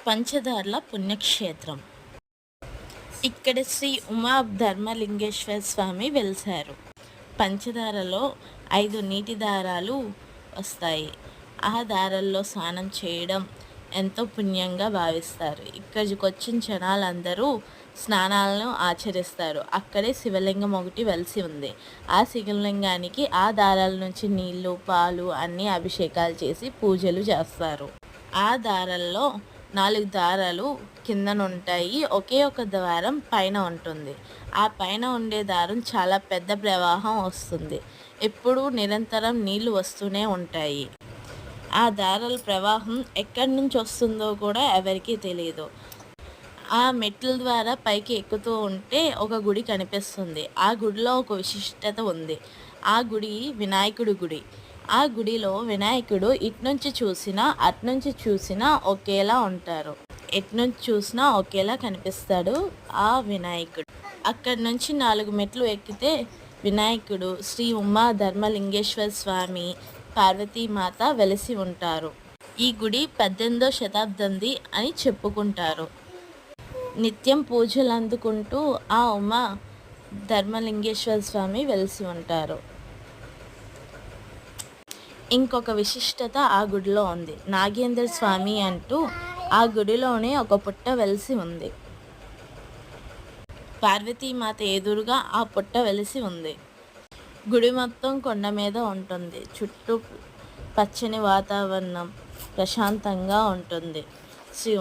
పంచదార్ల పుణ్యక్షేత్రం. ఇక్కడ శ్రీ ఉమా ధర్మలింగేశ్వర స్వామి వెలిశారు. పంచదారలో 5 నీటి దారాలు వస్తాయి. ఆ దారాల్లో స్నానం చేయడం ఎంతో పుణ్యంగా భావిస్తారు. ఇక్కడికి వచ్చిన జనాలందరూ స్నానాలను ఆచరిస్తారు. అక్కడే శివలింగం ఒకటి వెలిసి ఉంది. ఆ శివలింగానికి ఆ దారాల నుంచి నీళ్లు, పాలు అన్నీ అభిషేకాలు చేసి పూజలు చేస్తారు. ఆ దారాల్లో 4 దారాలు కిందనుంటాయి. ఒకే ఒక ద్వారం పైన ఉంటుంది. ఆ పైన ఉండే దారం చాలా పెద్ద ప్రవాహం వస్తుంది. ఎప్పుడూ నిరంతరం నీళ్లు వస్తూనే ఉంటాయి. ఆ దారాల ప్రవాహం ఎక్కడి నుంచి వస్తుందో కూడా ఎవరికీ తెలియదు. ఆ మెట్ల ద్వారా పైకి ఎక్కుతూ ఉంటే ఒక గుడి కనిపిస్తుంది. ఆ గుడిలో ఒక విశిష్టత ఉంది. ఆ గుడి వినాయకుడి గుడి. ఆ గుడిలో వినాయకుడు ఇటునుంచి చూసినా అటునుంచి చూసినా ఒకేలా ఉంటారు. ఎటునుంచి చూసినా ఒకేలా కనిపిస్తాడు ఆ వినాయకుడు. అక్కడి నుంచి 4 మెట్లు ఎక్కితే వినాయకుడు, శ్రీ ఉమా ధర్మలింగేశ్వర స్వామి, పార్వతీమాత వెలిసి ఉంటారు. ఈ గుడి 18వ శతాబ్దంది అని చెప్పుకుంటారు. నిత్యం పూజలు అందుకుంటూ ఆ ఉమా ధర్మలింగేశ్వర స్వామి వెలిసి ఉంటారు. ఇంకొక విశిష్టత ఆ గుడిలో ఉంది. నాగేంద్ర స్వామి అంటూ ఆ గుడిలోనే ఒక పుట్ట వెలిసి ఉంది. పార్వతీమాత ఎదురుగా ఆ పుట్ట వెలిసి ఉంది. గుడి మొత్తం కొండ మీద ఉంటుంది. చుట్టూ పచ్చని వాతావరణం, ప్రశాంతంగా ఉంటుంది. శ్రీ